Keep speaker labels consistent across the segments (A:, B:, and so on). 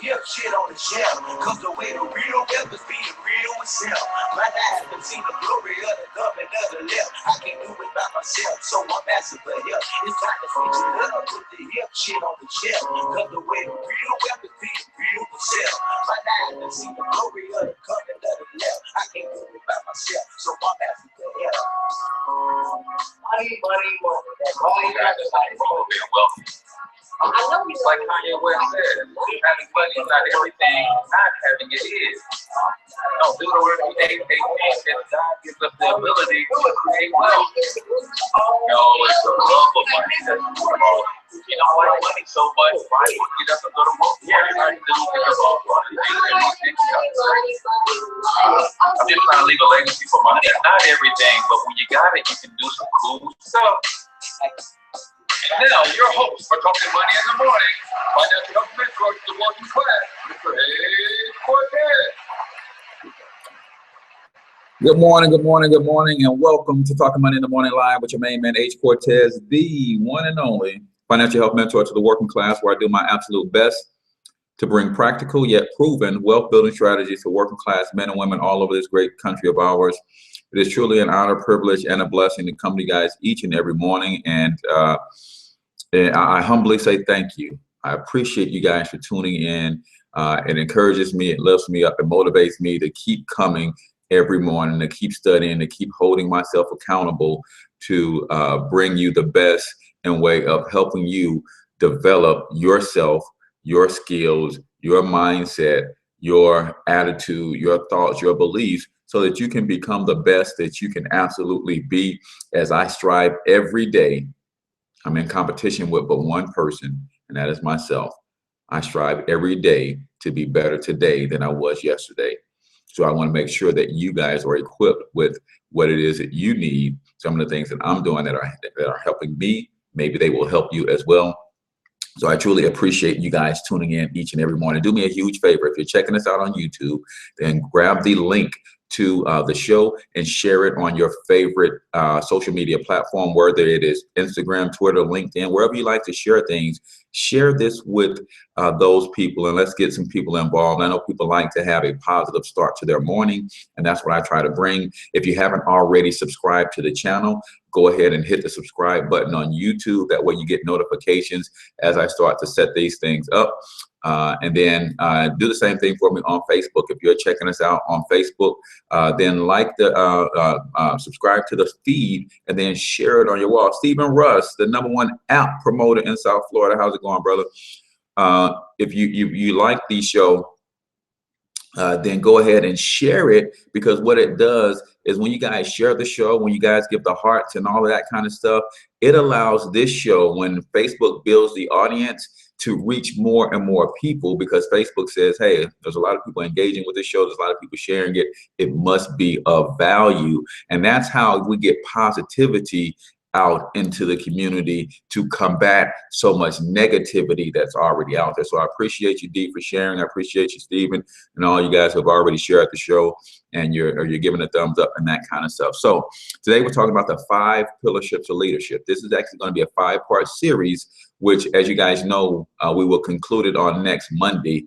A: hip shit on the shelf. Cause the way the real weapons be the real itself. My eyes can see the glory of the government of the left. I can't do it by myself, so I'm asking for help. It's time to switch it up, put the hip shit on the shelf. Cause the way the real weapons be the real itself. My eyes can see the glory of the government of the left. I can't do it by myself, so I'm asking for help. Money, money, money. That's all you got to say. Wealthy. I know you like Kanye West said, having money is not everything, not having it is. No, Deuteronomy 8:18 says God gives us the ability to create wealth. No, it's the love of money that's involved. You know, I like money so much, right? You have to go to work. Everybody do think about money. I'm just trying to leave a legacy for money. Not everything, but when you got it, you can do some cool stuff. And now, your host for Talking Money in the Morning, financial mentor to the working class, Mr. H Cortez.
B: Good morning, good morning, good morning, and welcome to Talking Money in the Morning Live with your main man, H Cortez, the one and only financial health mentor to the working class, where I do my absolute best to bring practical yet proven wealth building strategies to working class men and women all over this great country of ours. It is truly an honor, privilege, and a blessing to come to you guys each and every morning, and I humbly say thank you. I appreciate you guys for tuning in. It encourages me, it lifts me up, it motivates me to keep coming every morning, to keep studying, to keep holding myself accountable to bring you the best in way of helping you develop yourself, your skills, your mindset, your attitude, your thoughts, your beliefs, so that you can become the best that you can absolutely be. As I strive every day, I'm in competition with but one person, and that is myself. I strive every day to be better today than I was yesterday. So I want to make sure that you guys are equipped with what it is that you need. Some of the things that I'm doing that are helping me, maybe they will help you as well. So I truly appreciate you guys tuning in each and every morning. Do me a huge favor. If you're checking us out on YouTube, then grab the link to the show and share it on your favorite social media platform, whether it is Instagram, Twitter, LinkedIn, wherever you like to share things. Share this with those people, and let's get some people involved. I know people like to have a positive start to their morning, and that's what I try to bring. If you haven't already subscribed to the channel, go ahead and hit the subscribe button on YouTube. That way you get notifications as I start to set these things up. And then do the same thing for me on Facebook. If you're checking us out on Facebook, then like subscribe to the feed and then share it on your wall. Stephen Russ, the #1 app promoter in South Florida. How's it going, brother? If you like the show, then go ahead and share it, because what it does is when you guys share the show, when you guys give the hearts and all of that kind of stuff, it allows this show, when Facebook builds the audience, to reach more and more people, because Facebook says, hey, there's a lot of people engaging with this show, there's a lot of people sharing it, it must be of value. And that's how we get positivity out into the community to combat so much negativity that's already out there. So I appreciate you, Dee, for sharing. I appreciate you, Stephen, and all you guys who have already shared the show, and you're giving a thumbs up and that kind of stuff. So today we're talking about the 5 pillarships of leadership. This is actually going to be a 5-part series, which, as you guys know, we will conclude it on next Monday,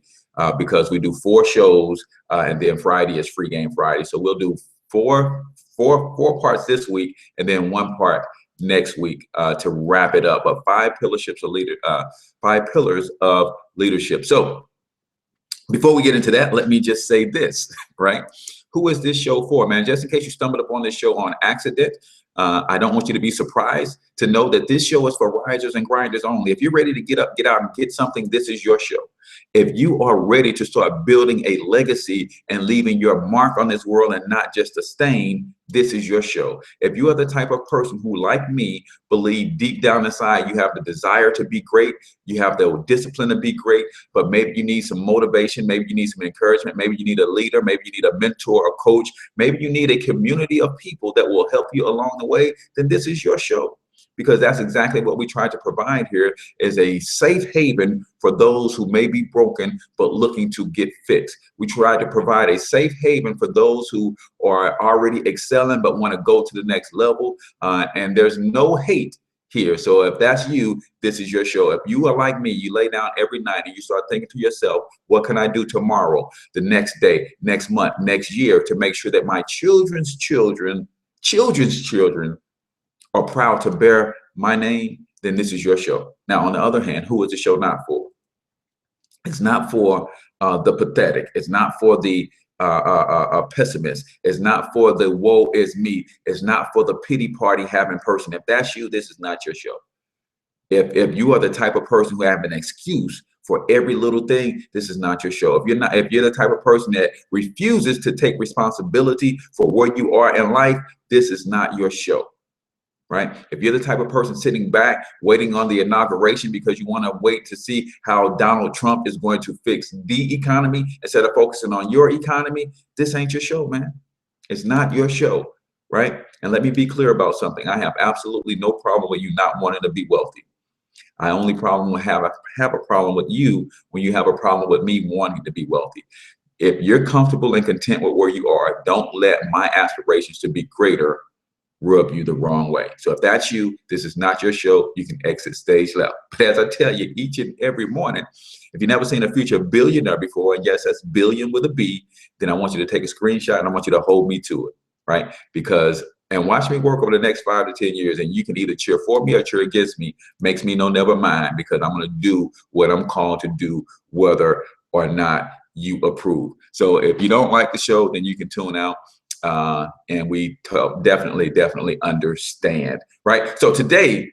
B: because we do 4 shows, and then Friday is Free Game Friday. So we'll do four parts this week, and then 1 part next week to wrap it up. But 5 pillarships of 5 pillars of leadership. So before we get into that, let me just say this, right? Who is this show for, man? Just in case you stumbled upon this show on accident, I don't want you to be surprised to know that this show is for risers and grinders only. If you're ready to get up, get out, and get something, this is your show. If you are ready to start building a legacy and leaving your mark on this world and not just a stain, this is your show. If you are the type of person who, like me, believe deep down inside you have the desire to be great, you have the discipline to be great, but maybe you need some motivation, maybe you need some encouragement, maybe you need a leader, maybe you need a mentor, a coach, maybe you need a community of people that will help you along the way, then this is your show. Because that's exactly what we try to provide here, is a safe haven for those who may be broken but looking to get fixed. We try to provide a safe haven for those who are already excelling but want to go to the next level. And there's no hate here. So if that's you, this is your show. If you are like me, you lay down every night and you start thinking to yourself, what can I do tomorrow, the next day, next month, next year to make sure that my children's children are proud to bear my name, then this is your show. Now, on the other hand, who is the show not for? It's not for the pathetic. It's not for the pessimist. It's not for the woe is me. It's not for the pity party having person. If that's you, this is not your show. If you are the type of person who have an excuse for every little thing, this is not your show. If you're the type of person that refuses to take responsibility for where you are in life, this is not your show. Right? If you're the type of person sitting back waiting on the inauguration because you want to wait to see how Donald Trump is going to fix the economy instead of focusing on your economy, this ain't your show, man. It's not your show, right? And let me be clear about something. I have absolutely no problem with you not wanting to be wealthy. I only have a problem with you when you have a problem with me wanting to be wealthy. If you're comfortable and content with where you are, don't let my aspirations to be greater rub you the wrong way. So if that's you, this is not your show. You can exit stage left. But as I tell you each and every morning, if you've never seen a future billionaire before, and yes, that's billion with a B, then I want you to take a screenshot and I want you to hold me to it, right? And watch me work over the next 5 to 10 years, and you can either cheer for me or cheer against me. Makes me no never mind, because I'm going to do what I'm called to do, whether or not you approve. So if you don't like the show, then you can tune out. And we definitely understand, right? So today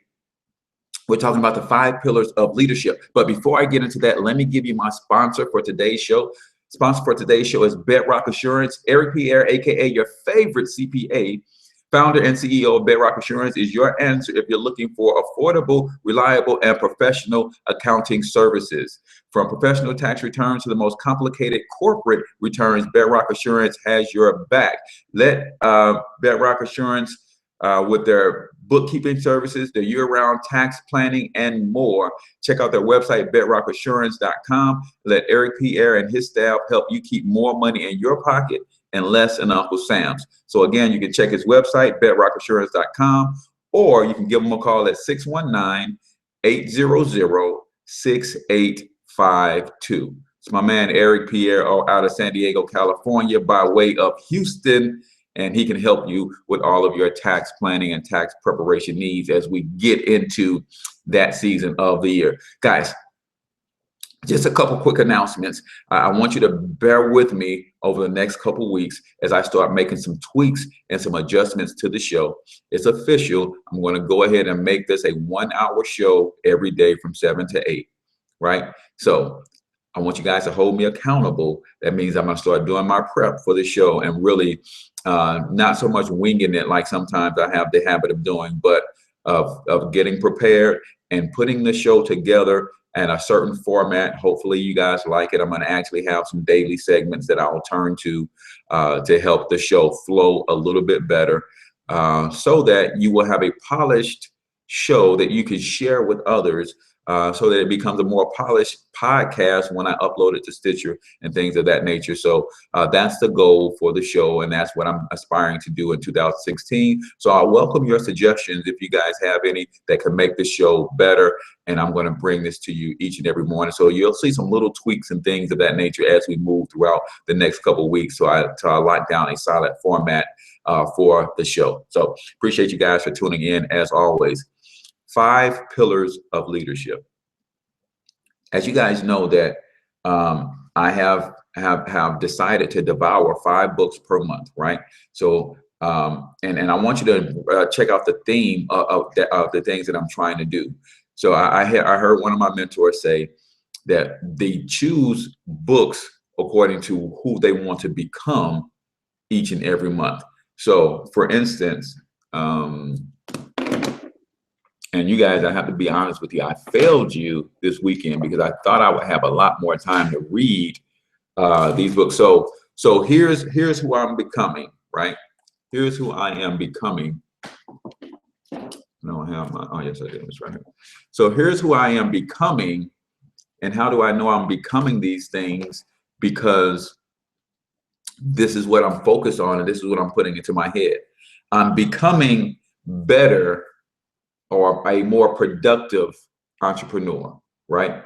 B: we're talking about the 5 pillars of leadership. But before I get into that, let me give you my sponsor for today's show. Sponsor for today's show is Bedrock Assurance. Eric Pierre, aka your favorite CPA, founder and CEO of Bedrock Assurance, is your answer if you're looking for affordable, reliable, and professional accounting services. From professional tax returns to the most complicated corporate returns, Bedrock Assurance has your back. Let Bedrock Assurance, with their bookkeeping services, their year-round tax planning, and more. Check out their website, bedrockassurance.com. Let Eric Pierre and his staff help you keep more money in your pocket and less in Uncle Sam's. So again, you can check his website, bedrockassurance.com, or you can give him a call at 619-800-6852. It's my man Eric Pierre out of San Diego, California, by way of Houston, and he can help you with all of your tax planning and tax preparation needs as we get into that season of the year. Guys, just a couple quick announcements. I want you to bear with me over the next couple weeks as I start making some tweaks and some adjustments to the show. It's official. I'm going to go ahead and make this a 1-hour show every day from 7 to 8, right? So I want you guys to hold me accountable. That means I'm going to start doing my prep for the show and really not so much winging it like sometimes I have the habit of doing, but of getting prepared and putting the show together and a certain format. Hopefully you guys like it. I'm going to actually have some daily segments that I'll turn to help the show flow a little bit better, so that you will have a polished show that you can share with others, so that it becomes a more polished podcast when I upload it to Stitcher and things of that nature. So that's the goal for the show, and that's what I'm aspiring to do in 2016. So I welcome your suggestions if you guys have any that can make the show better, and I'm going to bring this to you each and every morning. So you'll see some little tweaks and things of that nature as we move throughout the next couple of weeks. So I lock down a solid format for the show. So appreciate you guys for tuning in as always. 5 pillars of leadership. As you guys know that I have decided to devour 5 books per month, right? So and I want you to check out the theme of the things that I'm trying to do. So I heard one of my mentors say that they choose books according to who they want to become each and every month. So for instance, and you guys, I have to be honest with you, I failed you this weekend because I thought I would have a lot more time to read these books. So here's who I'm becoming, right? Here's who I am becoming. No, I have my, oh yes, I did, it's right here. So here's who I am becoming, and how do I know I'm becoming these things? Because this is what I'm focused on, and this is what I'm putting into my head. I'm becoming better or a more productive entrepreneur, right?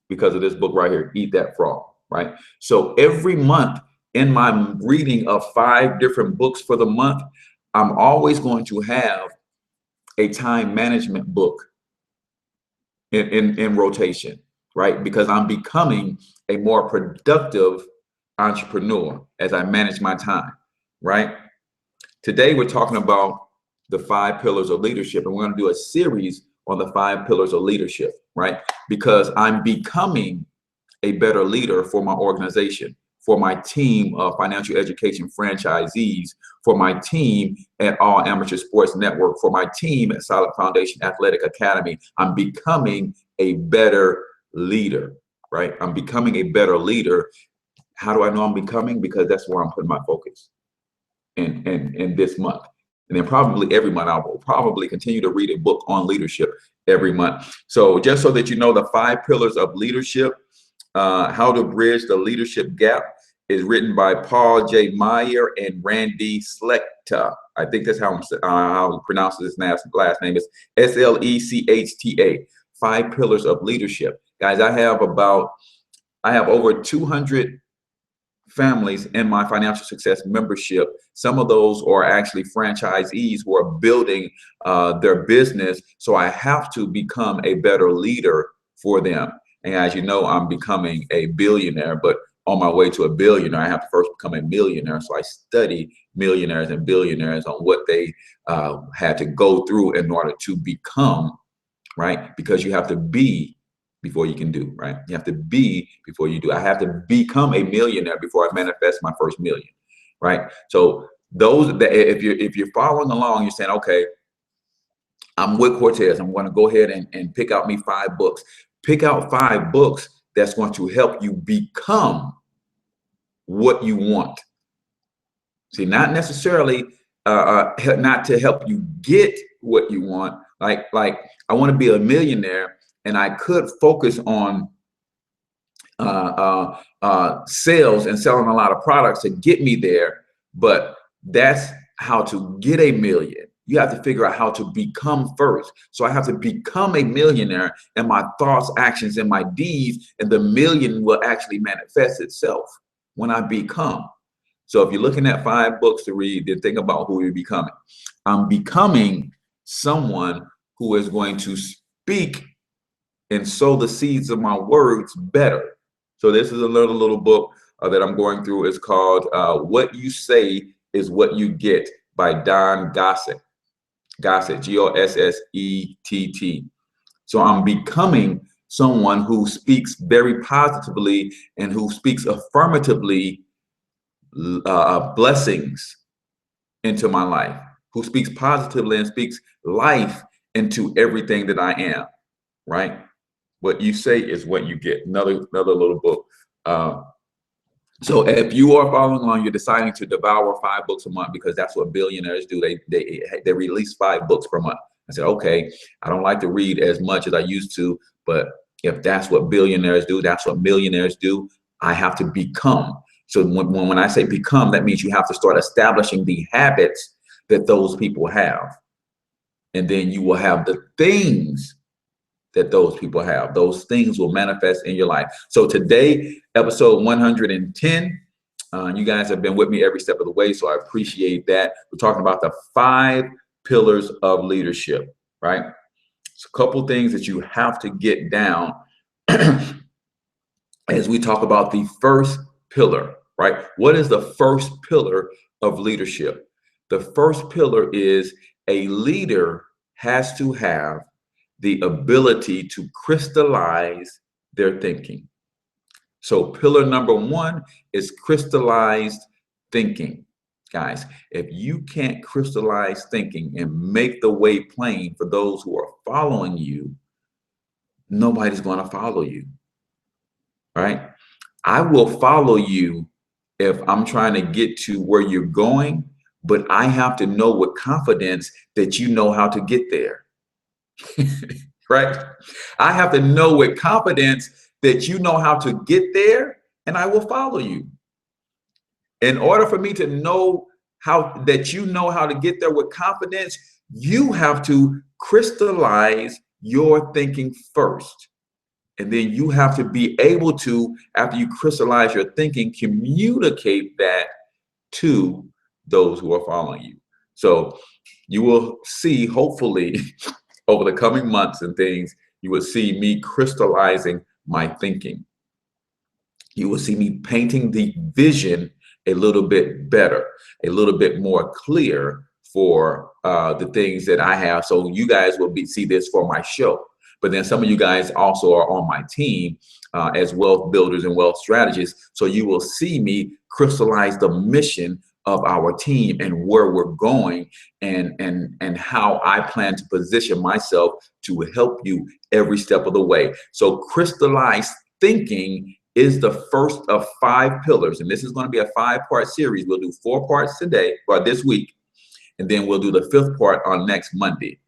B: Because of this book right here, Eat That Frog, right? So every month in my reading of 5 different books for the month, I'm always going to have a time management book in rotation, right? Because I'm becoming a more productive entrepreneur as I manage my time, right? Today, we're talking about the 5 pillars of leadership, and we're going to do a series on the 5 pillars of leadership, right? Because I'm becoming a better leader for my organization, for my team of financial education franchisees, for my team at All Amateur Sports Network, for my team at Solid Foundation Athletic Academy. I'm becoming a better leader, right? I'm becoming a better leader. How do I know I'm becoming? Because that's where I'm putting my focus in this month. And then probably every month, I will probably continue to read a book on leadership every month. So just so that you know, the 5 pillars of leadership, How to Bridge the Leadership Gap, is written by Paul J. Meyer and Randy Slechta. I think that's how he pronounces his last name is Slechta. 5 pillars of leadership. Guys, I have over 200 families in my financial success membership. Some of those are actually franchisees who are building their business. So I have to become a better leader for them. And as you know, I'm becoming a billionaire, but on my way to a billionaire, I have to first become a millionaire. So I study millionaires and billionaires on what they had to go through in order to become, right? Because you have to be before you can do, right? You have to be before you do. I have to become a millionaire before I manifest my first million, right? So those that if you're following along, you're saying, okay, I'm with Cortez. I'm going to go ahead and pick out me 5 books. Pick out 5 books that's going to help you become what you want. See, not necessarily not to help you get what you want. Like I want to be a millionaire, and I could focus on sales and selling a lot of products to get me there, but that's how to get a million. You have to figure out how to become first. So I have to become a millionaire, and my thoughts, actions, and my deeds, and the million will actually manifest itself when I become. So if you're looking at 5 books to read, then think about who you're becoming. I'm becoming someone who is going to speak and sow the seeds of my words better. So this is another little book that I'm going through. It's called What You Say Is What You Get by Don Gossett. Gossett, Gossett. So I'm becoming someone who speaks very positively and who speaks affirmatively blessings into my life, who speaks positively and speaks life into everything that I am, right? What you say is what you get. Another little book. So if you are following along, you're deciding to devour 5 books a month because that's what billionaires do. They release 5 books per month. I said, okay, I don't like to read as much as I used to, but if that's what billionaires do, that's what millionaires do, I have to become. So when I say become, that means you have to start establishing the habits that those people have. And then you will have the things that those people have. Those things will manifest in your life. So today, episode 110, you guys have been with me every step of the way, so I appreciate that. We're talking about the 5 pillars of leadership, right? It's a couple things that you have to get down as we talk about the first pillar, right? What is the first pillar of leadership? The first pillar is a leader has to have the ability to crystallize their thinking. So pillar number 1 is crystallized thinking. Guys, if you can't crystallize thinking and make the way plain for those who are following you, nobody's going to follow you, right? I will follow you if I'm trying to get to where you're going, but I have to know with confidence that you know how to get there. Right? I have to know with confidence that you know how to get there, and I will follow you. In order for me to know that you know how to get there with confidence, you have to crystallize your thinking first. And then you have to be able to, after you crystallize your thinking, communicate that to those who are following you. So you will see, hopefully, over the coming months and things, you will see me crystallizing my thinking. You will see me painting the vision a little bit better, a little bit more clear for the things that I have. So you guys will see this for my show. But then some of you guys also are on my team as wealth builders and wealth strategists. So you will see me crystallize the mission of our team and where we're going and how I plan to position myself to help you every step of the way. So crystallized thinking is the first of 5 pillars. And this is going to be a 5-part series. We'll do 4 parts today or this week. And then we'll do the 5th part on next Monday.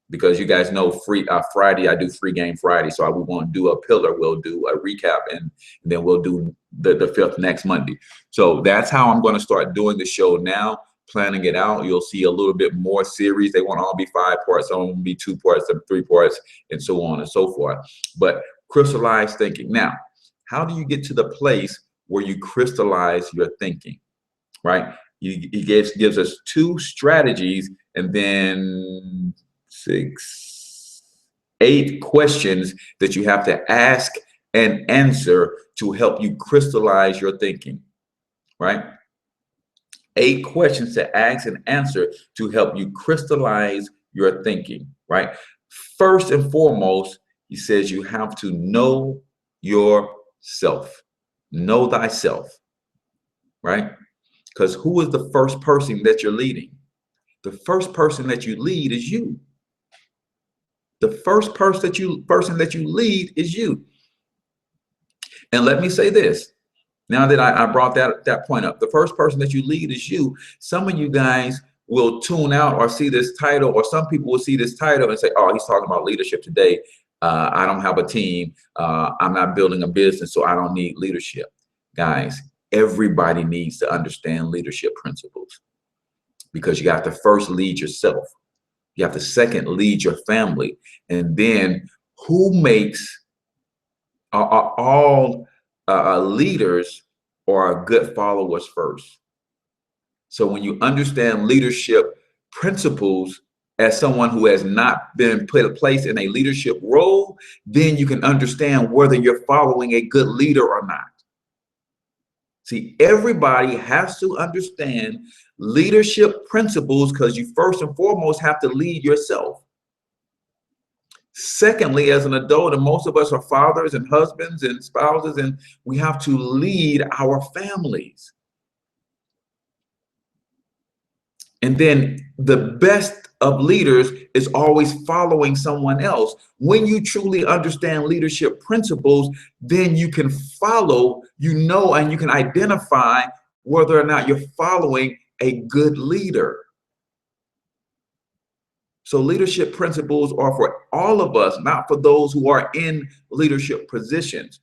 B: Because you guys know Friday, I do Free Game Friday. So we won't do a pillar. We'll do a recap and then we'll do the 5th next Monday. So that's how I'm going to start doing the show now, planning it out. You'll see a little bit more series. They won't all be 5 parts. Some will be 2 parts and 3 parts and so on and so forth. But crystallized thinking. Now, how do you get to the place where you crystallize your thinking, right? He gives us 2 strategies and then 6, 8 questions that you have to ask and answer to help you crystallize your thinking, right? 8 questions to ask and answer to help you crystallize your thinking, right? First and foremost, he says you have to know yourself. Know thyself, right? Because who is the first person that you're leading? The first person that you lead is you. The first person that you lead is you. And let me say this, now that I brought that point up, the first person that you lead is you. Some of you guys will tune out or see this title, or some people will see this title and say, oh, he's talking about leadership today. I don't have a team. I'm not building a business, so I don't need leadership. Guys, everybody needs to understand leadership principles, because you have to first lead yourself. You have to second lead your family. And then who makes all leaders are good followers first. So when you understand leadership principles as someone who has not been placed in a leadership role, then you can understand whether you're following a good leader or not. See, everybody has to understand leadership principles, because you first and foremost have to lead yourself. Secondly, as an adult, and most of us are fathers and husbands and spouses, and we have to lead our families. And then the best of leaders is always following someone else. When you truly understand leadership principles, then you can follow, and you can identify whether or not you're following a good leader. So leadership principles are for all of us, not for those who are in leadership positions.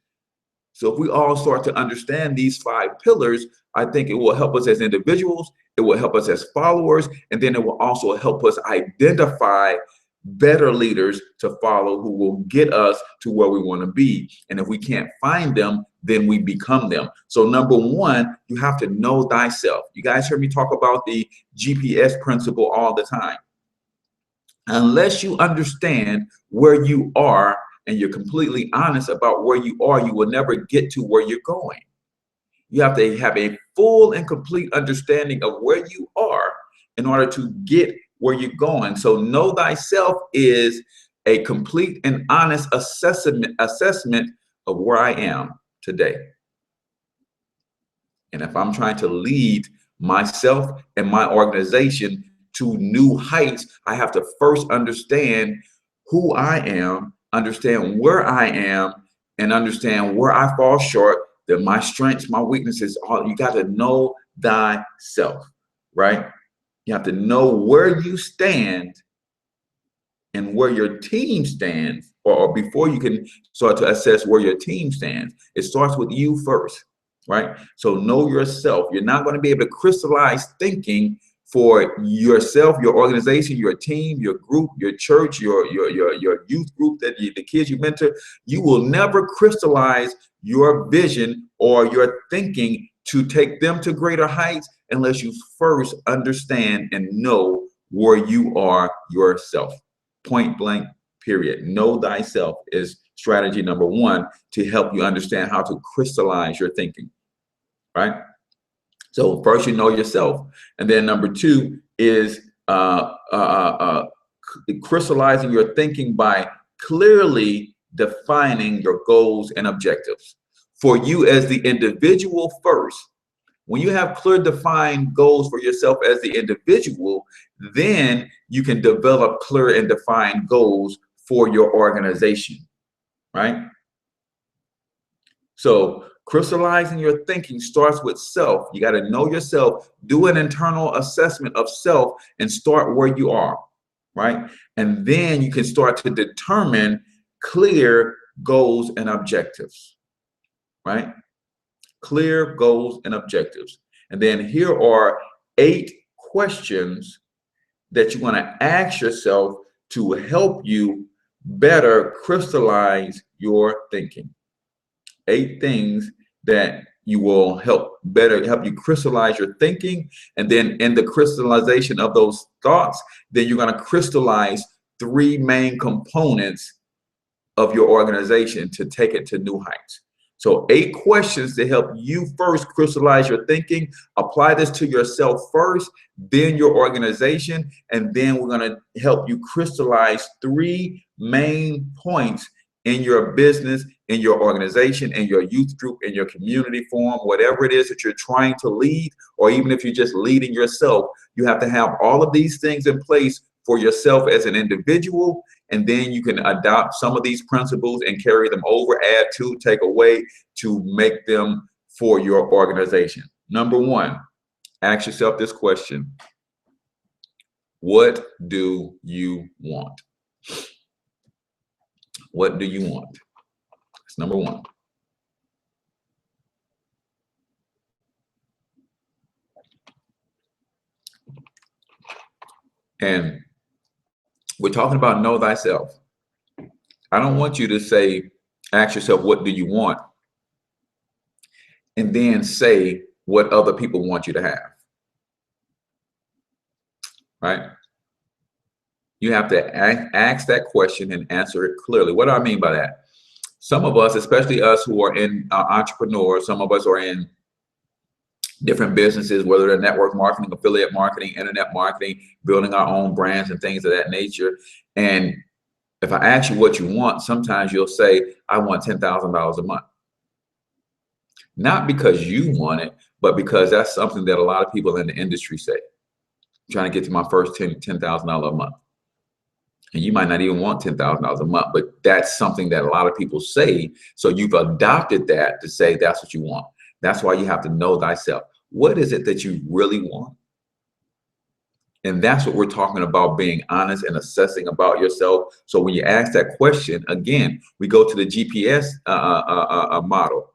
B: So if we all start to understand these 5 pillars, I think it will help us as individuals, it will help us as followers, and then it will also help us identify better leaders to follow who will get us to where we want to be. And if we can't find them, then we become them. So number 1, you have to know thyself. You guys hear me talk about the GPS principle all the time. Unless you understand where you are and you're completely honest about where you are, you will never get to where you're going. You have to have a full and complete understanding of where you are in order to get where you're going. So know thyself is a complete and honest assessment of where I am today. And if I'm trying to lead myself and my organization to new heights, I have to first understand who I am, understand where I am, and understand where I fall short, that my strengths, my weaknesses, you got to know thyself, right? You have to know where you stand and where your team stands, or before you can start to assess where your team stands. It starts with you first, right? So know yourself. You're not going to be able to crystallize thinking for yourself, your organization, your team, your group, your church, your youth group, the kids you mentor, you will never crystallize your vision or your thinking to take them to greater heights unless you first understand and know where you are yourself. Point blank, period. Know thyself is strategy number one to help you understand how to crystallize your thinking, right? So first, you know yourself, and then number two is crystallizing your thinking by clearly defining your goals and objectives. For you as the individual first, when you have clear defined goals for yourself as the individual, then you can develop clear and defined goals for your organization, right? So crystallizing your thinking starts with self. You got to know yourself, do an internal assessment of self and start where you are, right? And then you can start to determine clear goals and objectives, right? Clear goals and objectives. And then here are 8 questions that you want to ask yourself to help you better crystallize your thinking. 8 things that you will help you crystallize your thinking. And then in the crystallization of those thoughts, then you're going to crystallize 3 main components of your organization to take it to new heights. So 8 questions to help you first crystallize your thinking. Apply this to yourself first, then your organization, and then we're going to help you crystallize 3 main points in your business, in your organization, in your youth group, in your community forum, whatever it is that you're trying to lead, or even if you're just leading yourself, you have to have all of these things in place for yourself as an individual, and then you can adopt some of these principles and carry them over, add to, take away to make them for your organization. Number 1, ask yourself this question: what do you want? What do you want? That's number 1. And we're talking about know thyself. I don't want you to say, ask yourself, what do you want? And then say what other people want you to have, right? You have to ask that question and answer it clearly. What do I mean by that? Some of us, especially us who are in entrepreneurs, some of us are in different businesses, whether they're network marketing, affiliate marketing, internet marketing, building our own brands and things of that nature. And if I ask you what you want, sometimes you'll say, I want $10,000 a month. Not because you want it, but because that's something that a lot of people in the industry say. I'm trying to get to my first $10,000 a month. And you might not even want $10,000 a month, but that's something that a lot of people say. So you've adopted that to say that's what you want. That's why you have to know thyself. What is it that you really want? And that's what we're talking about, being honest and assessing about yourself. So when you ask that question, again, we go to the GPS model.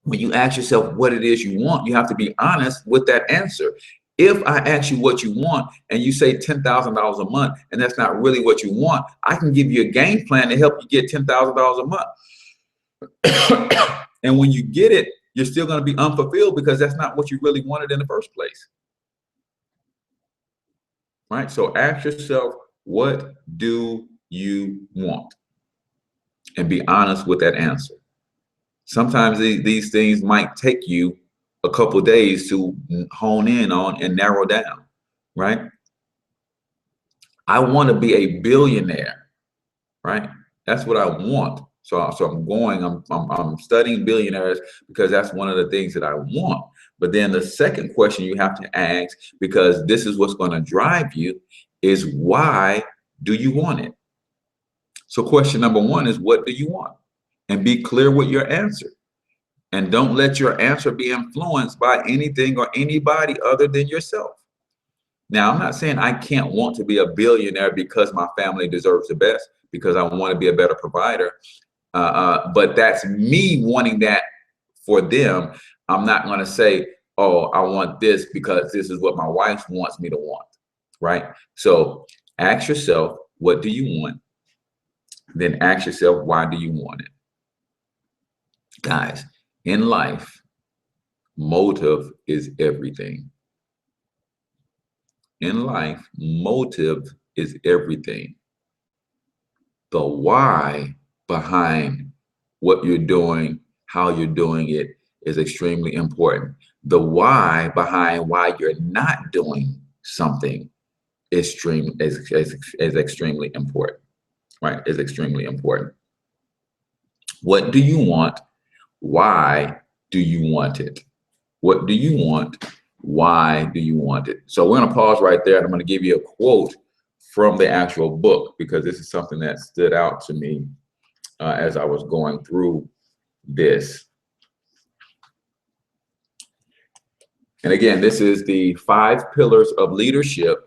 B: When you ask yourself what it is you want, you have to be honest with that answer. If I ask you what you want and you say $10,000 a month, and that's not really what you want, I can give you a game plan to help you get $10,000 a month. And when you get it, you're still going to be unfulfilled because that's not what you really wanted in the first place. Right? So ask yourself, what do you want? And be honest with that answer. Sometimes these things might take you a couple days to hone in on and narrow down, right? I want to be a billionaire, right? That's what I want. So I'm studying billionaires because that's one of the things that I want. But then the second question you have to ask, because this is what's going to drive you, is why do you want it? So question number 1 is, what do you want? And be clear with your answer. And don't let your answer be influenced by anything or anybody other than yourself. Now, I'm not saying I can't want to be a billionaire because my family deserves the best, because I want to be a better provider. But that's me wanting that for them. I'm not going to say, oh, I want this because this is what my wife wants me to want, right? So ask yourself, what do you want? Then ask yourself, why do you want it? Guys, in life, motive is everything. In life, motive is everything. The why behind what you're doing, how you're doing it is extremely important. The why behind why you're not doing something is extremely important, right? Is extremely important. What do you want? Why do you want it? What do you want? Why do you want it? So we're going to pause right there, and I'm going to give you a quote from the actual book, because this is something that stood out to me as I was going through this. And again, this is the 5 pillars of leadership.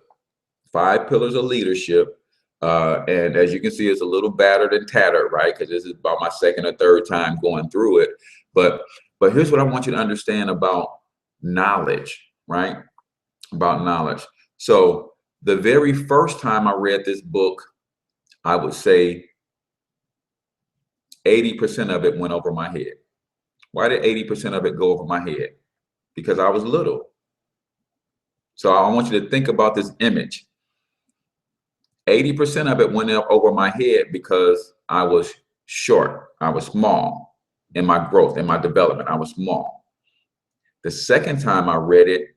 B: 5 pillars of leadership. And as you can see, it's a little battered and tattered, right? Because this is about my second or third time going through it. But here's what I want you to understand about knowledge, right? About knowledge. So the very first time I read this book, I would say 80% of it went over my head. Why did 80% of it go over my head? Because I was little. So I want you to think about this image. 80% of it went up over my head because I was short. I was small in my growth, in my development. I was small. The second time I read it,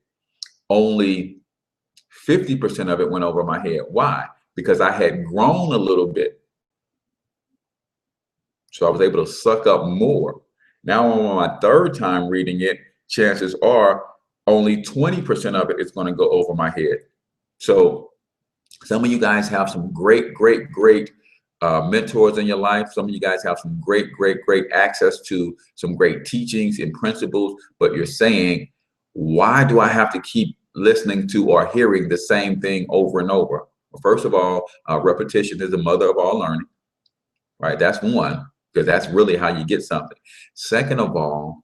B: only 50% of it went over my head. Why? Because I had grown a little bit. So I was able to suck up more. Now on my third time reading it, chances are only 20% of it is going to go over my head. So some of you guys have some great mentors in your life. Some of you guys have some great access to some great teachings and principles, but you're saying, why do I have to keep listening to or hearing the same thing over and over? Well, first of all, repetition is the mother of all learning, right? That's one, because that's really how you get something. Second of all,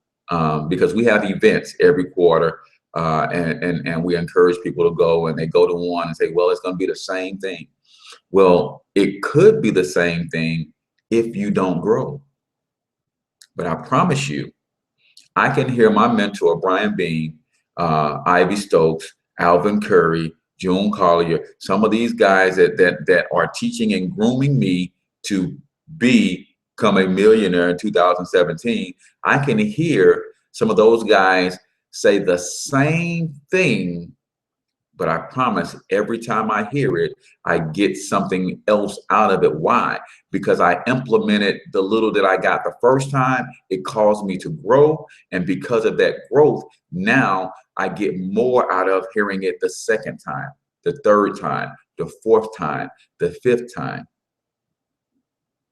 B: because we have events every quarter, and we encourage people to go, and they go to one and say, well, it's going to be the same thing. Well, it could be the same thing if you don't grow. But I promise you, I can hear my mentor, Brian Bean, Ivy Stokes, Alvin Curry, June Collier, some of these guys that are teaching and grooming me to become a millionaire in 2017. I can hear some of those guys say the same thing, but I promise every time I hear it, I get something else out of it. Why? Because I implemented the little that I got the first time. It caused me to grow. And because of that growth, now I get more out of hearing it the second time, the third time, the fourth time, the fifth time.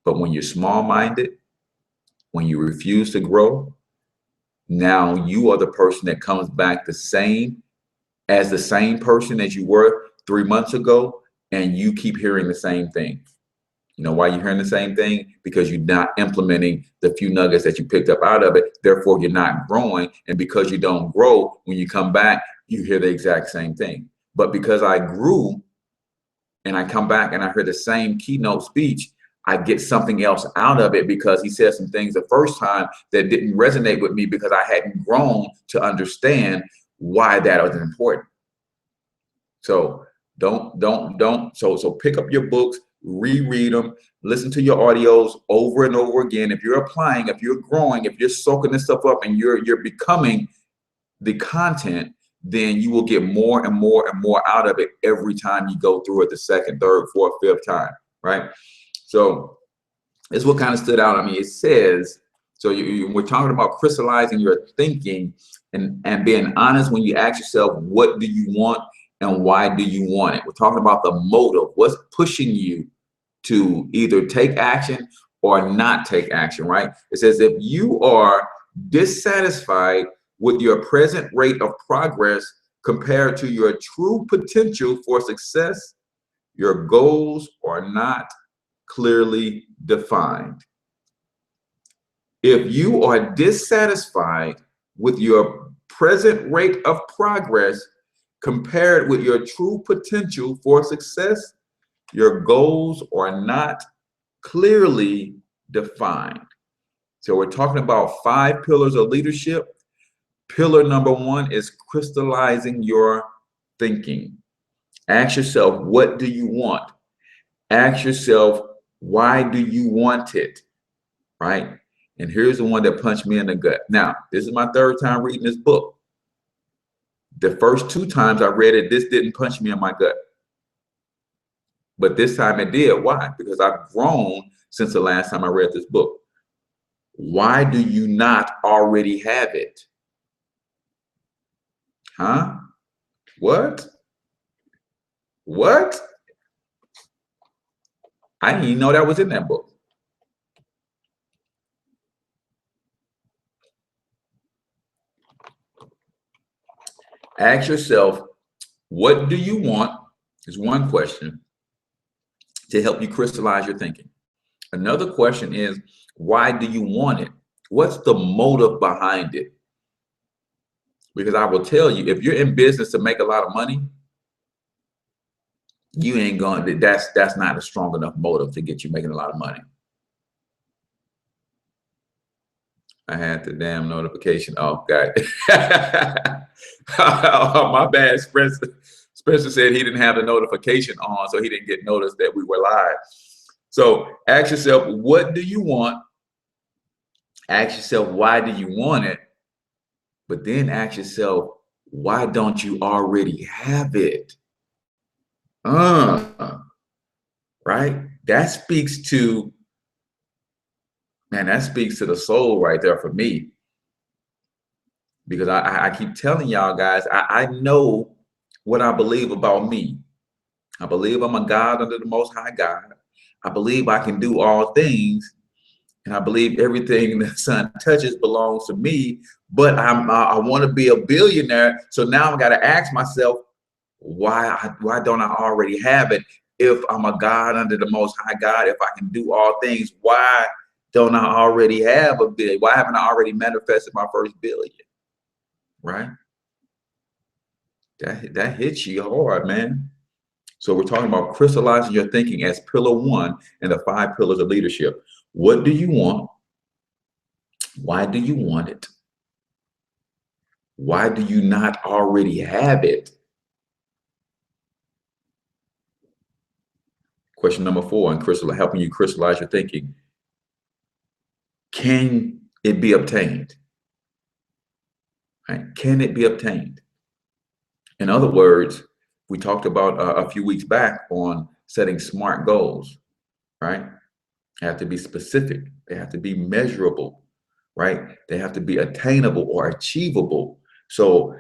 B: But when you're small-minded, when you refuse to grow, now you are the person that comes back the same person as you were 3 months ago, and you keep hearing the same thing. You know why you're hearing the same thing? Because you're not implementing the few nuggets that you picked up out of it. Therefore, you're not growing. And because you don't grow, when you come back, you hear the exact same thing. But because I grew and I come back and I hear the same keynote speech, I get something else out of it, because he said some things the first time that didn't resonate with me because I hadn't grown to understand why that was important. So so pick up your books, reread them, listen to your audios over and over again. If you're applying, if you're growing, if you're soaking this stuff up and you're becoming the content, then you will get more and more and more out of it every time you go through it the second, third, fourth, fifth time, right? So this is what kind of stood out. I mean, it says, so we're talking about crystallizing your thinking and being honest when you ask yourself, what do you want and why do you want it? We're talking about the motive. What's pushing you to either take action or not take action, right? It says, if you are dissatisfied with your present rate of progress compared to your true potential for success, your goals are not clearly defined. If you are dissatisfied with your present rate of progress compared with your true potential for success, your goals are not clearly defined. So we're talking about 5 pillars of leadership. Pillar number 1 is crystallizing your thinking. Ask yourself, what do you want? Ask yourself, why do you want it? Right? And here's the one that punched me in the gut. Now, this is my 3rd time reading this book. The first 2 times I read it, this didn't punch me in my gut. But this time it did. Why? Because I've grown since the last time I read this book. Why do you not already have it? Huh? What? What? I didn't even know that was in that book. Ask yourself, what do you want? Is one question to help you crystallize your thinking. Another question is, why do you want it? What's the motive behind it? Because I will tell you, if you're in business to make a lot of money, you ain't going. That's not a strong enough motive to get you making a lot of money. I had the damn notification. Oh, God. Oh, my bad. Spencer said he didn't have the notification on, so he didn't get notice that we were live. So ask yourself, what do you want? Ask yourself, why do you want it? But then ask yourself, why don't you already have it? Right? That speaks to, man, that speaks to the soul right there for me. Because I keep telling y'all guys, I know what I believe about me. I believe I'm a God under the Most High God. I believe I can do all things. And I believe everything the sun touches belongs to me. But I want to be a billionaire. So now I got to ask myself, why don't I already have it? If I'm a God under the Most High God, if I can do all things, why don't I already have a billion? Why haven't I already manifested my first billion? Right? That hits you hard, man. So we're talking about crystallizing your thinking as pillar 1 in the 5 pillars of leadership. What do you want? Why do you want it? Why do you not already have it? Question number 4, and helping you crystallize your thinking. Can it be obtained? Right? Can it be obtained? In other words, we talked about a few weeks back on setting SMART goals, right? They have to be specific. They have to be measurable, right? They have to be attainable or achievable. So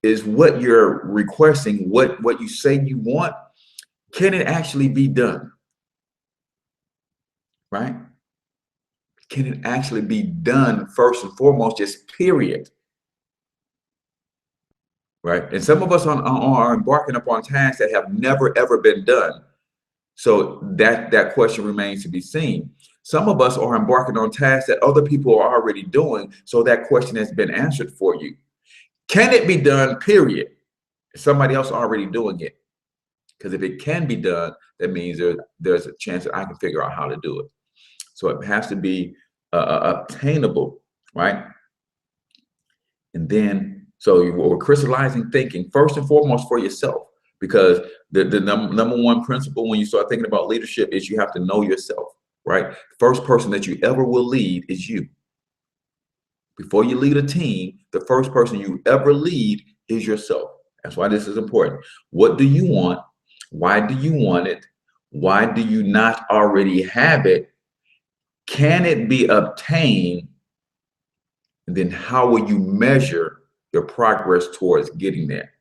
B: is what you're requesting, what you say you want, can it actually be done? Right? Can it actually be done first and foremost, just period? Right? And some of us are embarking upon tasks that have never, ever been done. So that question remains to be seen. Some of us are embarking on tasks that other people are already doing. So that question has been answered for you. Can it be done, period? Somebody else already doing it. Because if it can be done, that means there's a chance that I can figure out how to do it. So it has to be obtainable, right? And then, so we're crystallizing thinking first and foremost for yourself, because the number 1 principle when you start thinking about leadership is you have to know yourself, right? First person that you ever will lead is you. Before you lead a team, the first person you ever lead is yourself. That's why this is important. What do you want? Why do you want it? Why do you not already have it? Can it be obtained? And then how will you measure your progress towards getting there?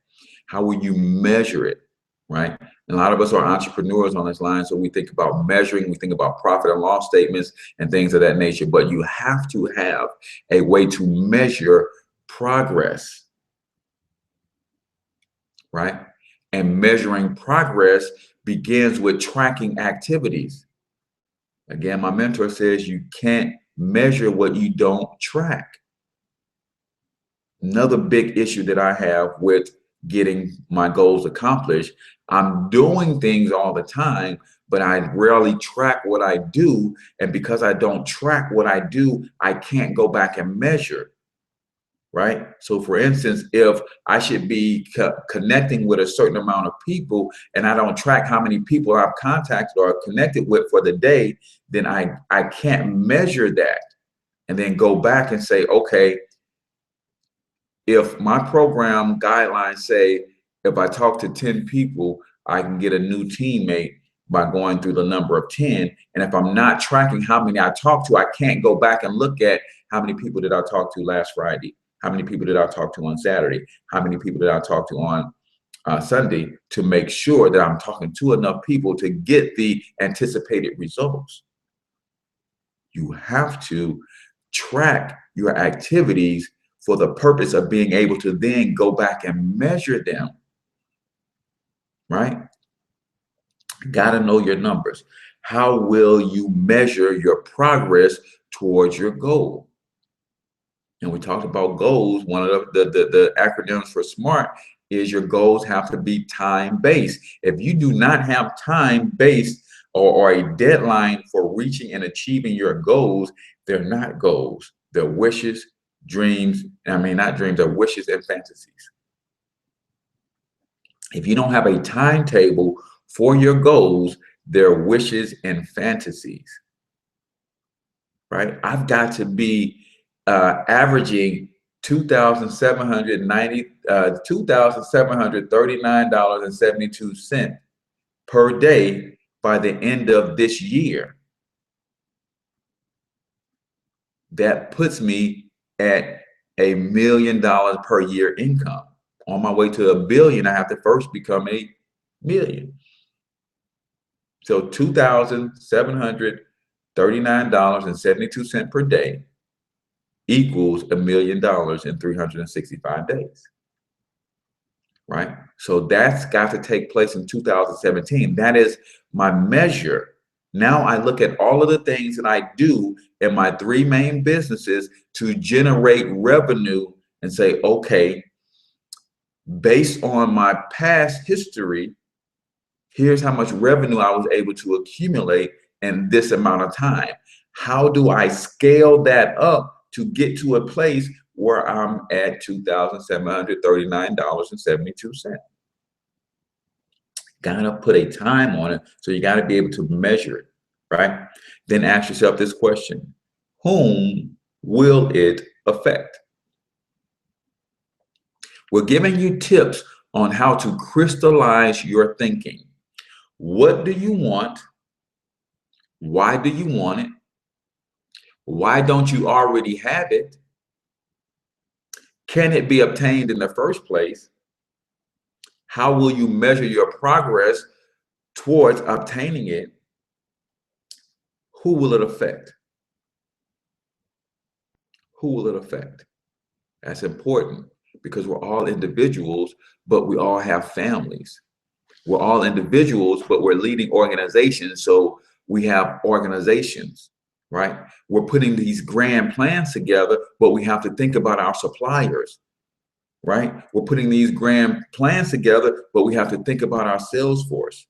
B: How will you measure it, right? And a lot of us are entrepreneurs on this line, so we think about measuring, we think about profit and loss statements and things of that nature, but you have to have a way to measure progress, right? And measuring progress begins with tracking activities. Again, my mentor says you can't measure what you don't track. Another big issue that I have with getting my goals accomplished, I'm doing things all the time, but I rarely track what I do. And because I don't track what I do, I can't go back and measure. Right? So for instance, if I should be connecting with a certain amount of people and I don't track how many people I've contacted or connected with for the day, then I can't measure that and then go back and say, okay, if my program guidelines say if I talk to 10 people, I can get a new teammate by going through the number of 10. And if I'm not tracking how many I talk to, I can't go back and look at how many people did I talk to last Friday? How many people did I talk to on Saturday? How many people did I talk to on Sunday to make sure that I'm talking to enough people to get the anticipated results? You have to track your activities for the purpose of being able to then go back and measure them, right? Got to know your numbers. How will you measure your progress towards your goal? And we talked about goals. One of the acronyms for SMART is your goals have to be time-based. If you do not have time-based or a deadline for reaching and achieving your goals, they're not goals. They're wishes, dreams. I mean, not dreams, they're wishes and fantasies. If you don't have a timetable for your goals, they're wishes and fantasies, right? I've got to be averaging $2,739.72 per day by the end of this year. That puts me at $1 million per year income. On my way to $1 billion, I have to first become $1 million. So $2,739.72 per day equals $1 million in 365 days, right? So that's got to take place in 2017. That is my measure. Now I look at all of the things that I do in my 3 main businesses to generate revenue and say, okay, based on my past history, here's how much revenue I was able to accumulate in this amount of time. How do I scale that up to get to a place where I'm at $2,739.72? Gotta put a time on it, so you gotta be able to measure it, right? Then ask yourself this question: whom will it affect? We're giving you tips on how to crystallize your thinking. What do you want? Why do you want it? Why don't you already have it? Can it be obtained in the first place? How will you measure your progress towards obtaining it? Who will it affect? Who will it affect? That's important because we're all individuals, but we all have families. We're all individuals, but we're leading organizations, so we have organizations, right? We're putting these grand plans together, but we have to think about our suppliers, right? We're putting these grand plans together, but we have to think about our sales force.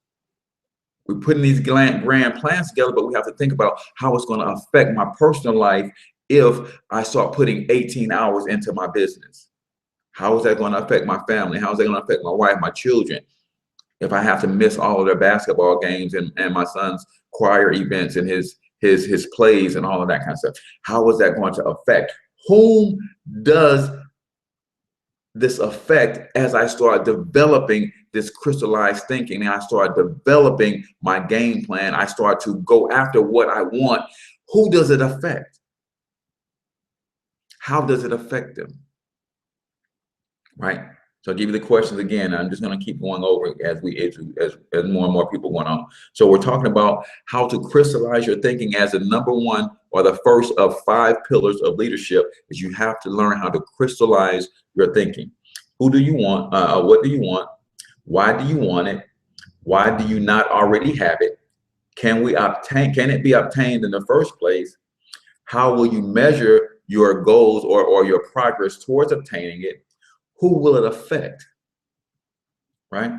B: We're putting these grand plans together, but we have to think about how it's going to affect my personal life if I start putting 18 hours into my business. How is that going to affect my family? How is that going to affect my wife, my children? If I have to miss all of their basketball games and my son's choir events and his plays and all of that kind of stuff, how is that going to affect? Whom does this affect as I start developing this crystallized thinking and I start developing my game plan? I start to go after what I want. Who does it affect? How does it affect them? Right? So I'll give you the questions again. I'm just going to keep going over as more and more people went on. So we're talking about how to crystallize your thinking as the number one or the first of 5 pillars of leadership is you have to learn how to crystallize your thinking. Who do you want? What do you want? Why do you want it? Why do you not already have it? Can it be obtained in the first place? How will you measure your goals or your progress towards obtaining it? Who will it affect, right?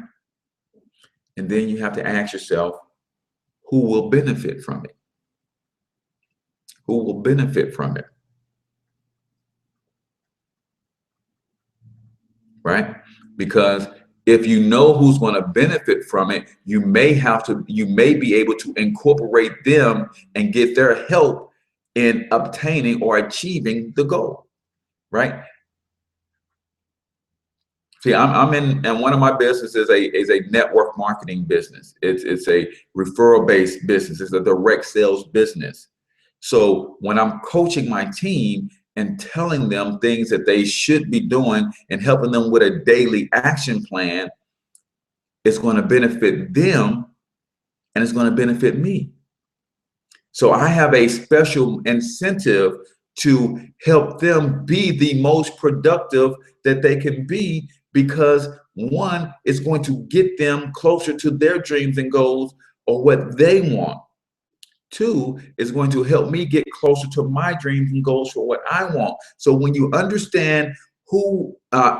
B: And then you have to ask yourself, who will benefit from it? Who will benefit from it, right? Because if you know who's going to benefit from it, you may be able to incorporate them and get their help in obtaining or achieving the goal, right? See, I'm in, and one of my businesses is a network marketing business. It's a referral based business. It's a direct sales business. So when I'm coaching my team and telling them things that they should be doing and helping them with a daily action plan, it's going to benefit them and it's going to benefit me. So I have a special incentive to help them be the most productive that they can be, because one, it's going to get them closer to their dreams and goals or what they want. Two, is going to help me get closer to my dreams and goals for what I want. So when you understand who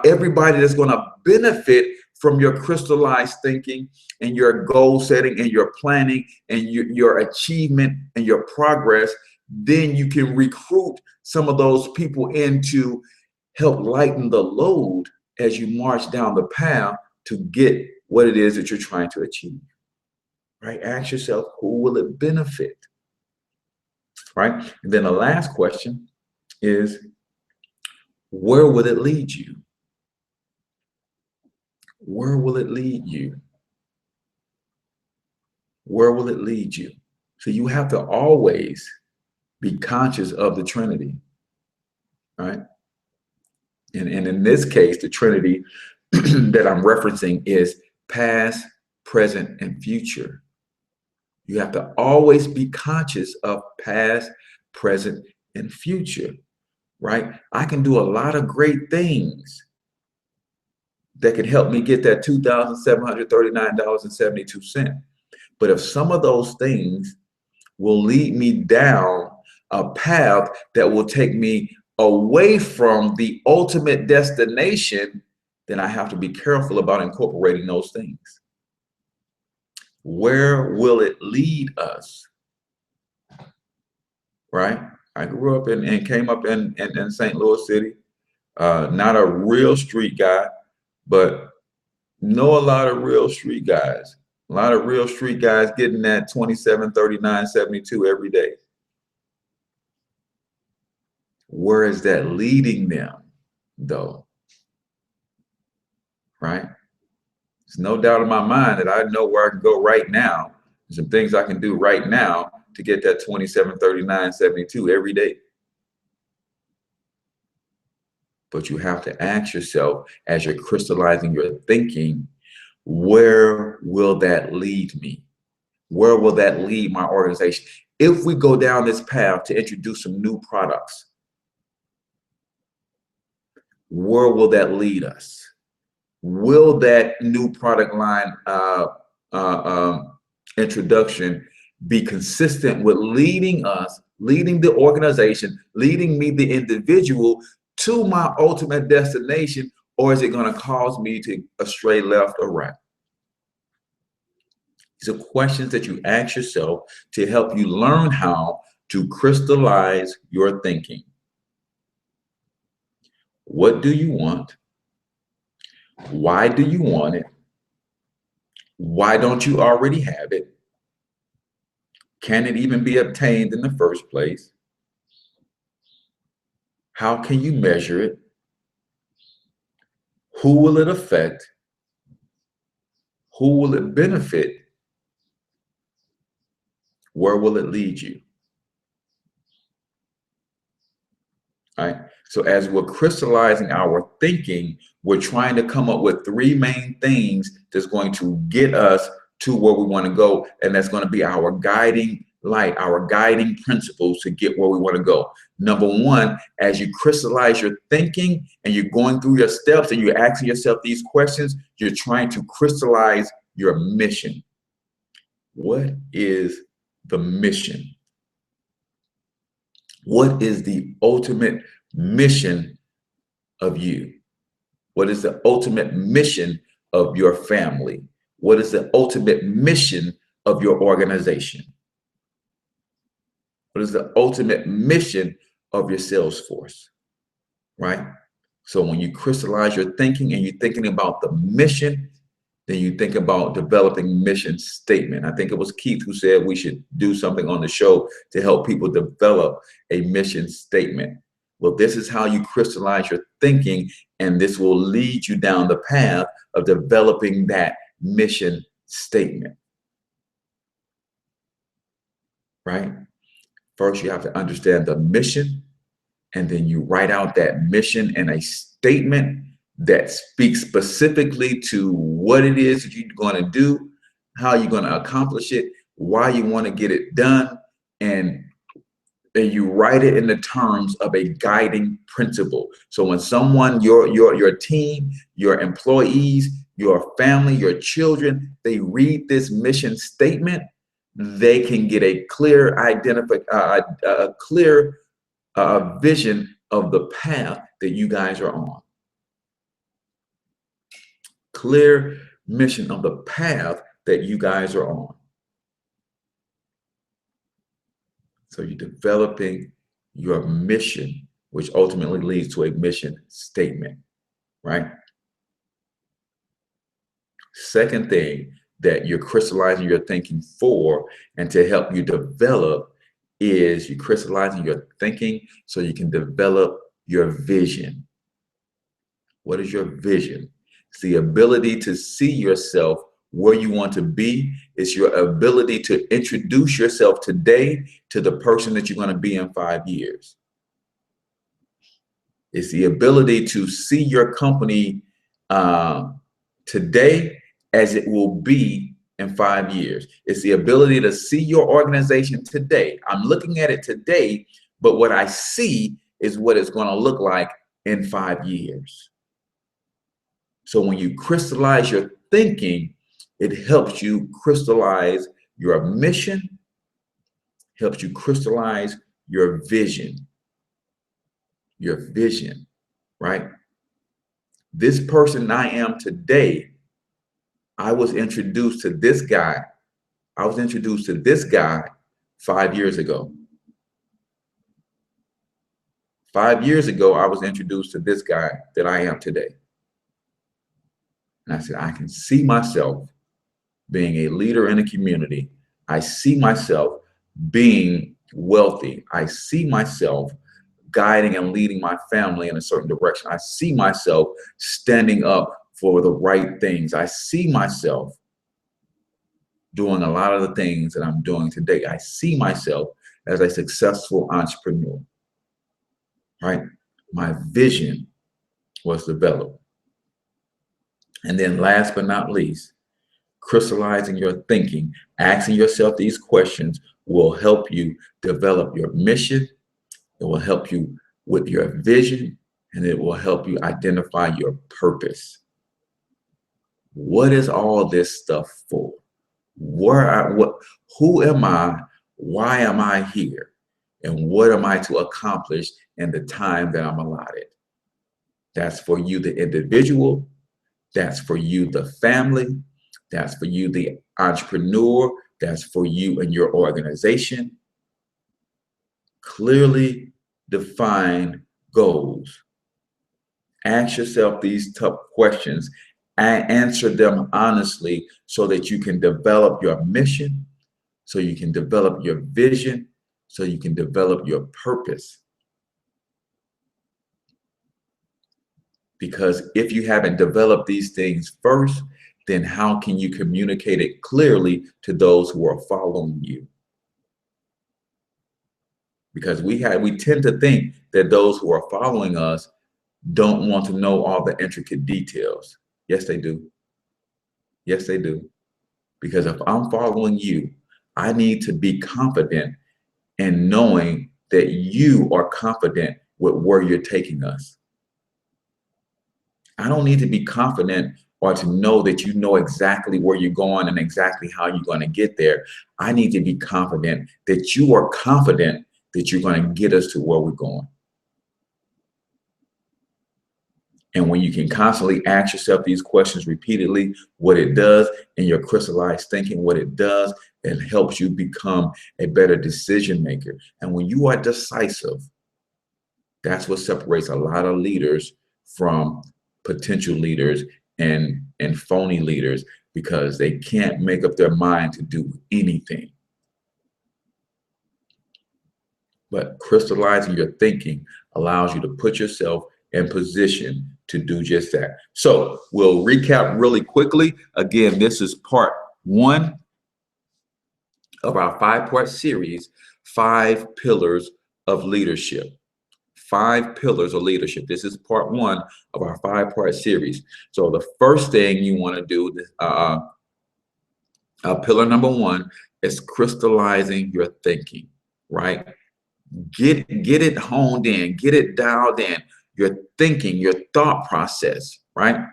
B: everybody that's going to benefit from your crystallized thinking and your goal setting and your planning and your achievement and your progress, then you can recruit some of those people in to help lighten the load as you march down the path to get what it is that you're trying to achieve. Right? Ask yourself, who will it benefit? Right? And then the last question is, where will it lead you? Where will it lead you? Where will it lead you? So you have to always be conscious of the Trinity, right? And in this case, the Trinity that I'm referencing is past, present, and future. You have to always be conscious of past, present, and future, right? I can do a lot of great things that can help me get that $2,739.72. But if some of those things will lead me down a path that will take me away from the ultimate destination, then I have to be careful about incorporating those things. Where will it lead us? Right? I grew up and came up in St. Louis City. Not a real street guy, but know a lot of real street guys. A lot of real street guys getting that 27, 39, 72 every day. Where is that leading them, though? Right? There's no doubt in my mind that I know where I can go right now. There's some things I can do right now to get that 27, 39, 72 every day. But you have to ask yourself, as you're crystallizing your thinking, where will that lead me? Where will that lead my organization? If we go down this path to introduce some new products, where will that lead us? Will that new product line introduction be consistent with leading us, leading the organization, leading me, the individual, to my ultimate destination, or is it going to cause me to stray left or right? These are questions that you ask yourself to help you learn how to crystallize your thinking. What do you want? Why do you want it? Why don't you already have it? Can it even be obtained in the first place? How can you measure it? Who will it affect? Who will it benefit? Where will it lead you? All right. So as we're crystallizing our thinking, we're trying to come up with three main things that's going to get us to where we want to go. And that's going to be our guiding light, our guiding principles to get where we want to go. Number one, as you crystallize your thinking and you're going through your steps and you're asking yourself these questions, you're trying to crystallize your mission. What is the mission? What is the ultimate mission of you? What is the ultimate mission of your family? What is the ultimate mission of your organization? What is the ultimate mission of your sales force, right? So when you crystallize your thinking and you're thinking about the mission, then you think about developing mission statement. I think it was Keith who said we should do something on the show to help people develop a mission statement. Well, this is how you crystallize your thinking, and this will lead you down the path of developing that mission statement, right? First, you have to understand the mission, and then you write out that mission in a statement that speaks specifically to what it is that you're going to do, how you're going to accomplish it, why you want to get it done, and you write it in the terms of a guiding principle. So when someone, your team, your employees, your family, your children, they read this mission statement, they can get a clear vision of the path that you guys are on. Clear mission of the path that you guys are on. So you're developing your mission, which ultimately leads to a mission statement, right? Second thing that you're crystallizing your thinking for and to help you develop is you're crystallizing your thinking so you can develop your vision. What is your vision? It's the ability to see yourself where you want to be. It's your ability to introduce yourself today to the person that you're going to be in 5 years. It's the ability to see your company today as it will be in 5 years. It's the ability to see your organization today. I'm looking at it today, but what I see is what it's going to look like in 5 years. So when you crystallize your thinking, it helps you crystallize your mission, helps you crystallize your vision. Your vision, right? This person I am today, I was introduced to this guy. I was introduced to this guy 5 years ago. 5 years ago, I was introduced to this guy that I am today. And I said, I can see myself being a leader in a community. I see myself being wealthy. I see myself guiding and leading my family in a certain direction. I see myself standing up for the right things. I see myself doing a lot of the things that I'm doing today. I see myself as a successful entrepreneur, right? My vision was developed. And then last but not least, crystallizing your thinking, asking yourself these questions will help you develop your mission. It will help you with your vision, and it will help you identify your purpose. What is all this stuff for? Who am I? Why am I here? And what am I to accomplish in the time that I'm allotted? That's for you, the individual. That's for you, the family. That's for you, the entrepreneur. That's for you and your organization. Clearly defined goals. Ask yourself these tough questions and answer them honestly so that you can develop your mission, so you can develop your vision, so you can develop your purpose. Because if you haven't developed these things first, then how can you communicate it clearly to those who are following you? Because we tend to think that those who are following us don't want to know all the intricate details. Yes, they do. Yes, they do. Because if I'm following you, I need to be confident in knowing that you are confident with where you're taking us. I don't need to be confident or to know that you know exactly where you're going and exactly how you're going to get there. I need to be confident that you are confident that you're going to get us to where we're going. And when you can constantly ask yourself these questions repeatedly, what it does in your crystallized thinking, what it does, it helps you become a better decision maker. And when you are decisive, that's what separates a lot of leaders from potential leaders and phony leaders, because they can't make up their mind to do anything. But crystallizing your thinking allows you to put yourself in position to do just that. So we'll recap really quickly. Again, this is part 1 of our 5-part series, 5 Pillars of Leadership. 5 Pillars of Leadership. This is part 1 of our 5-part series. So the first thing you want to do, pillar number 1 is crystallizing your thinking, right? Get it honed in, get it dialed in, your thinking, your thought process, right?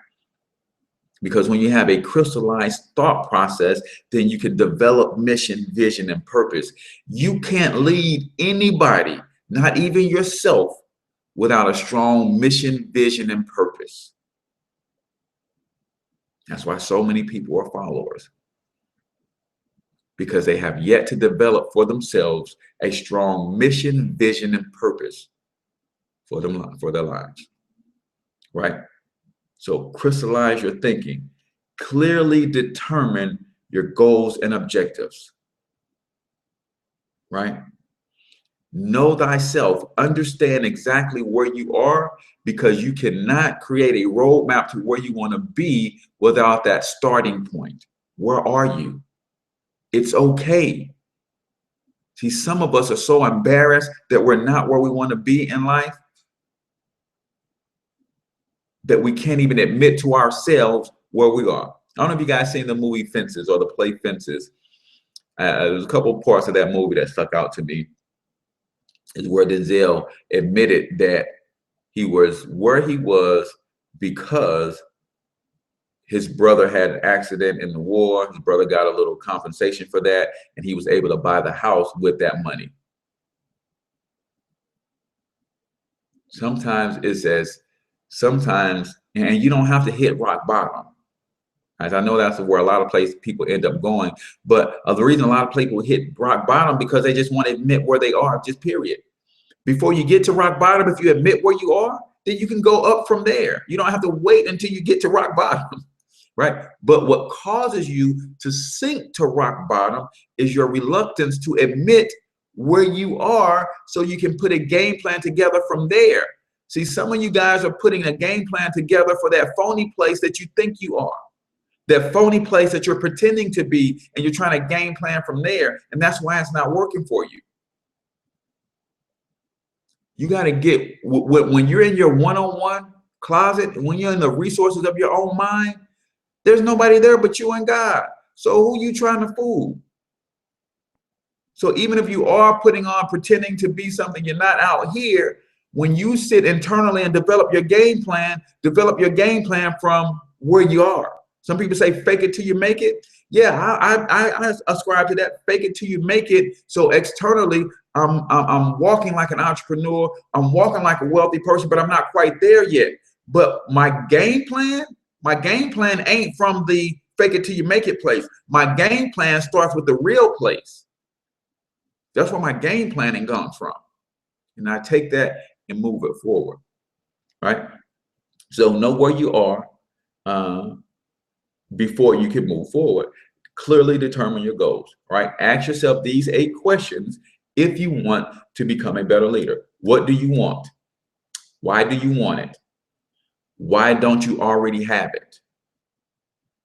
B: Because when you have a crystallized thought process, then you can develop mission, vision, and purpose. You can't lead anybody, not even yourself, without a strong mission, vision, and purpose. That's why so many people are followers, because they have yet to develop for themselves a strong mission, vision, and purpose for their lives, right? So crystallize your thinking. Clearly determine your goals and objectives, right? Know thyself. Understand exactly where you are, because you cannot create a roadmap to where you want to be without that starting point. Where are you? It's okay. See, some of us are so embarrassed that we're not where we want to be in life that we can't even admit to ourselves where we are. I don't know if you guys seen the movie Fences or the play Fences. There's a couple parts of that movie that stuck out to me. Is where Denzel admitted that he was where he was because his brother had an accident in the war. His brother got a little compensation for that, and he was able to buy the house with that money. Sometimes and you don't have to hit rock bottom. As I know that's where a lot of places people end up going, but the reason a lot of people hit rock bottom because they just want to admit where they are, just period. Before you get to rock bottom, if you admit where you are, then you can go up from there. You don't have to wait until you get to rock bottom, right? But what causes you to sink to rock bottom is your reluctance to admit where you are, so you can put a game plan together from there. See, some of you guys are putting a game plan together for that phony place that you think you are, that phony place that you're pretending to be, and you're trying to game plan from there. And that's why it's not working for you. You got to get, when you're in your one-on-one closet, when you're in the resources of your own mind, there's nobody there but you and God. So who you trying to fool? So even if you are putting on, pretending to be something you're not out here, when you sit internally and develop your game plan from where you are. Some people say fake it till you make it. Yeah, I ascribe to that. Fake it till you make it. So externally, I'm walking like an entrepreneur. I'm walking like a wealthy person, but I'm not quite there yet. But my game plan ain't from the fake it till you make it place. My game plan starts with the real place. That's where my game planning comes from. And I take that and move it forward, right? So know where you are before you can move forward. Clearly determine your goals, right? Ask yourself these 8 questions if you want to become a better leader. What do you want? Why do you want it? Why don't you already have it?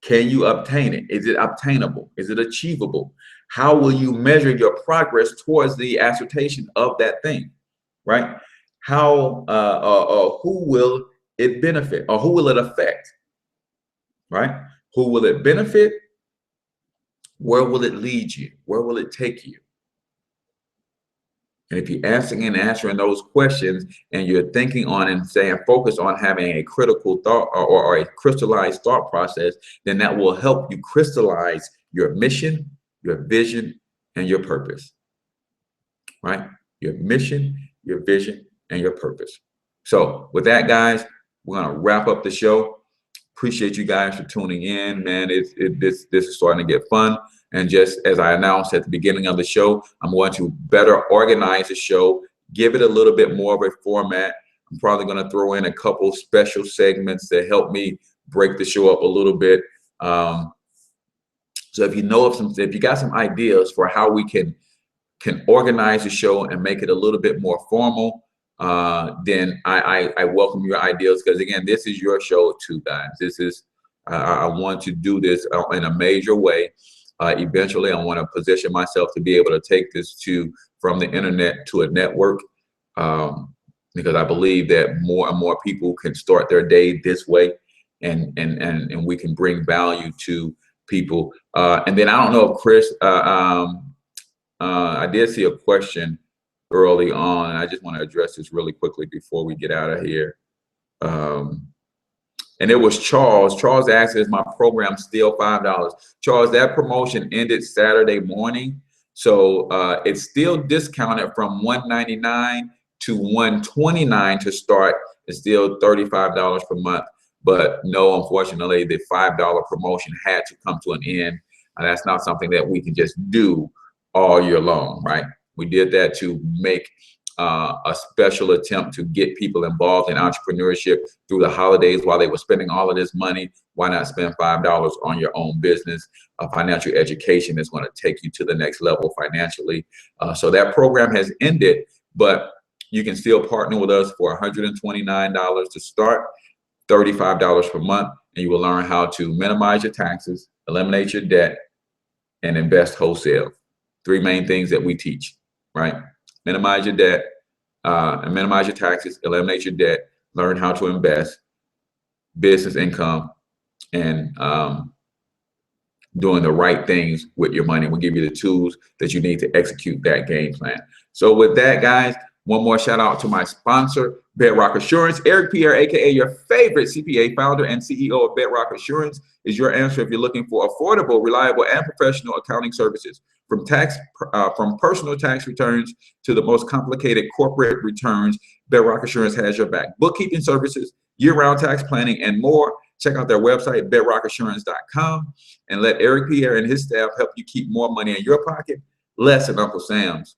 B: Can you obtain it? Is it obtainable? Is it achievable? How will you measure your progress towards the ascertain of that thing, right? How, who will it benefit, or who will it affect, right? Who will it benefit? Where will it lead you? Where will it take you? And if you're answering those questions, and you're thinking on and saying focus on having a critical thought or a crystallized thought process, then that will help you crystallize your mission, your vision, and your purpose, right? your mission, your vision, and your purpose. So with that, guys, we're gonna wrap up the show. Appreciate you guys for tuning in, man. This is starting to get fun. And just as I announced at the beginning of the show, I'm going to better organize the show, give it a little bit more of a format. I'm probably going to throw in a couple special segments that help me break the show up a little bit. So if you know of if you got some ideas for how we can organize the show and make it a little bit more formal, then I welcome your ideas, because again, this is your show too, guys. This is I want to do this in a major way. Eventually, I want to position myself to be able to take this from the internet to a network, because I believe that more and more people can start their day this way, and we can bring value to people. And then I don't know if Chris, I did see a question early on, and I just want to address this really quickly before we get out of here. And it was Charles. Charles asked, is my program still $5? Charles, that promotion ended Saturday morning. So it's still discounted from $199 to $129 to start. It's still $35 per month. But no, unfortunately, the $5 promotion had to come to an end. And that's not something that we can just do all year long, right? We did that to make a special attempt to get people involved in entrepreneurship through the holidays while they were spending all of this money. Why not spend $5 on your own business? Financial education is going to take you to the next level financially. So that program has ended, but you can still partner with us for $129 to start, $35 per month, and you will learn how to minimize your taxes, eliminate your debt, and invest wholesale. Three main things that we teach, right? Minimize your debt, and minimize your taxes, eliminate your debt, learn how to invest, business income, and doing the right things with your money. We'll give you the tools that you need to execute that game plan. So with that, guys, one more shout out to my sponsor, Bedrock Assurance. Eric Pierre, aka your favorite CPA, founder and CEO of Bedrock Assurance, is your answer if you're looking for affordable, reliable, and professional accounting services. From personal tax returns to the most complicated corporate returns, Bedrock Assurance has your back. Bookkeeping services, year-round tax planning, and more. Check out their website, bedrockassurance.com, and let Eric Pierre and his staff help you keep more money in your pocket, less than Uncle Sam's.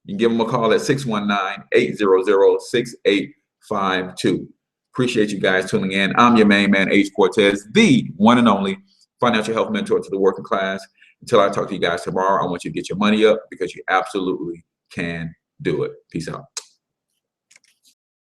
B: You can give them a call at 619-800-6852. Appreciate you guys tuning in. I'm your main man, H Cortez, the one and only financial health mentor to the working class. Until I talk to you guys tomorrow, I want you to get your money up, because you absolutely can do it. Peace out.